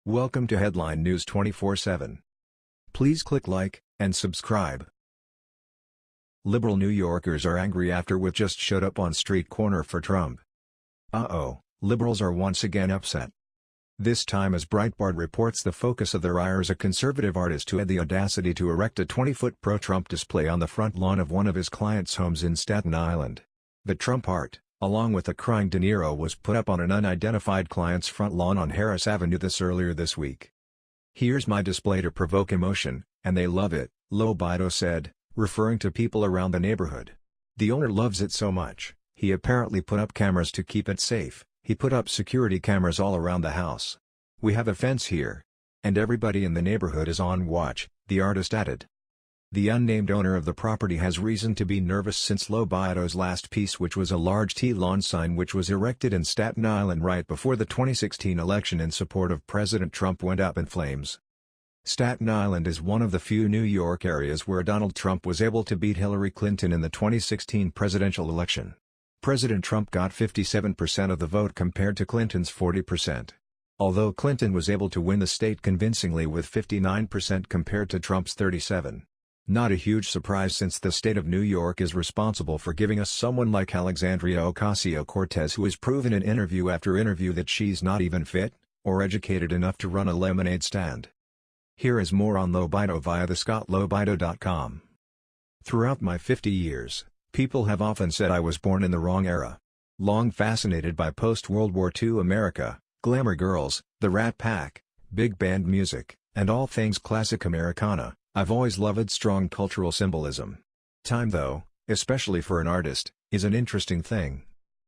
Welcome to Headline News 24/7. Please click like and subscribe. Liberal New Yorkers are angry after Witt just showed up on street corner for Trump. Uh-oh, liberals are once again upset. This time, as Breitbart reports, the focus of their ire is a conservative artist who had the audacity to erect a 20-foot pro-Trump display on the front lawn of one of his clients' homes in Staten Island. The Trump art, along with a crying De Niro, was put up on an unidentified client's front lawn on Harris Avenue earlier this week. "Here's my display to provoke emotion, and they love it," Lobito said, referring to people around the neighborhood. "The owner loves it so much, he apparently put up cameras to keep it safe. He put up security cameras all around the house. We have a fence here. And everybody in the neighborhood is on watch," the artist added. The unnamed owner of the property has reason to be nervous since Lobito's last piece, which was a large T-lawn sign which was erected in Staten Island right before the 2016 election in support of President Trump, went up in flames. Staten Island is one of the few New York areas where Donald Trump was able to beat Hillary Clinton in the 2016 presidential election. President Trump got 57% of the vote compared to Clinton's 40%. Although Clinton was able to win the state convincingly with 59% compared to Trump's 37%. Not a huge surprise, since the state of New York is responsible for giving us someone like Alexandria Ocasio-Cortez, who has proven in interview after interview that she's not even fit or educated enough to run a lemonade stand. Here is more on Lobito via thescottlobito.com. "Throughout my 50 years, people have often said I was born in the wrong era. Long fascinated by post-World War II America, glamour girls, the Rat Pack, big band music, and all things classic Americana, I've always loved strong cultural symbolism. Time, though, especially for an artist, is an interesting thing.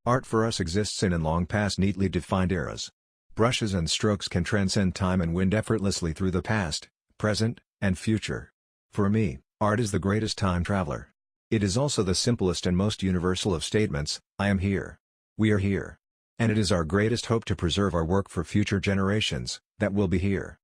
Art for us exists in long past neatly defined eras. Brushes and strokes can transcend time and wind effortlessly through the past, present, and future. For me, art is the greatest time traveler. It is also the simplest and most universal of statements: I am here. We are here. And it is our greatest hope to preserve our work for future generations that will be here.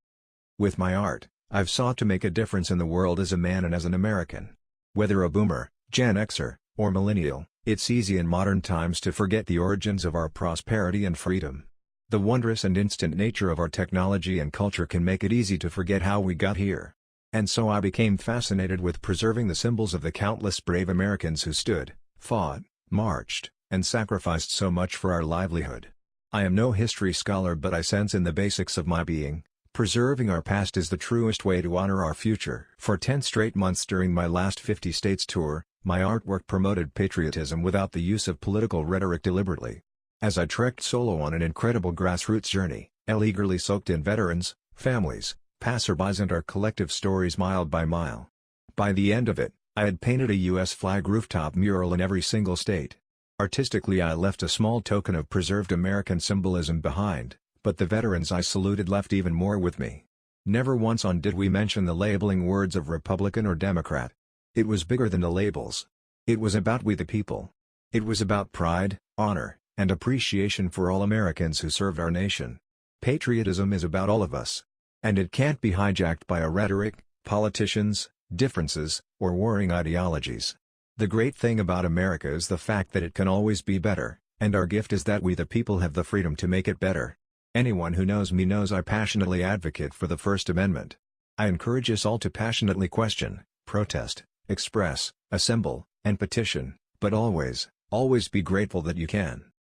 With my art, I've sought to make a difference in the world as a man and as an American. Whether a boomer, Gen Xer, or millennial, it's easy in modern times to forget the origins of our prosperity and freedom. The wondrous and instant nature of our technology and culture can make it easy to forget how we got here. And so I became fascinated with preserving the symbols of the countless brave Americans who stood, fought, marched, and sacrificed so much for our livelihood. I am no history scholar, but I sense in the basics of my being, preserving our past is the truest way to honor our future." For 10 straight months during my last 50 states tour, my artwork promoted patriotism without the use of political rhetoric deliberately. As I trekked solo on an incredible grassroots journey, I eagerly soaked in veterans, families, passerbys, and our collective stories mile by mile. By the end of it, I had painted a U.S. flag rooftop mural in every single state. Artistically, I left a small token of preserved American symbolism behind, but the veterans I saluted left even more with me. Never once did we mention the labeling words of Republican or Democrat. It was bigger than the labels. It was about we the people. It was about pride, honor, and appreciation for all Americans who served our nation. Patriotism is about all of us. And it can't be hijacked by a rhetoric, politicians, differences, or warring ideologies. The great thing about America is the fact that it can always be better, and our gift is that we the people have the freedom to make it better. Anyone who knows me knows I passionately advocate for the First Amendment. I encourage us all to passionately question, protest, express, assemble, and petition, but always, always be grateful that you can.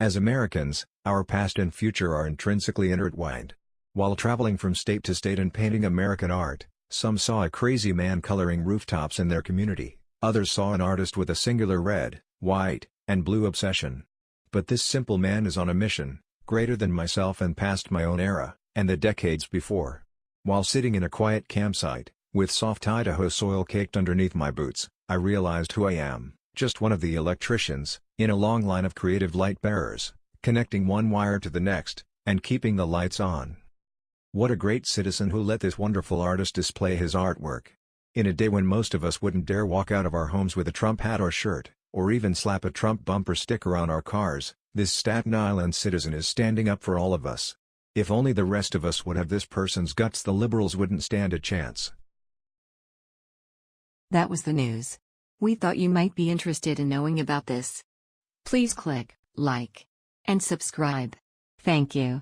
As Americans, our past and future are intrinsically intertwined. While traveling from state to state and painting American art, some saw a crazy man coloring rooftops in their community, others saw an artist with a singular red, white, and blue obsession. But this simple man is on a mission, greater than myself and past my own era, and the decades before. While sitting in a quiet campsite, with soft Idaho soil caked underneath my boots, I realized who I am, just one of the electricians, in a long line of creative light bearers, connecting one wire to the next, and keeping the lights on. What a great citizen who let this wonderful artist display his artwork. In a day when most of us wouldn't dare walk out of our homes with a Trump hat or shirt, or even slap a Trump bumper sticker on our cars, this Staten Island citizen is standing up for all of us. If only the rest of us would have this person's guts, the liberals wouldn't stand a chance. That was the news. We thought you might be interested in knowing about this. Please click like and subscribe. Thank you.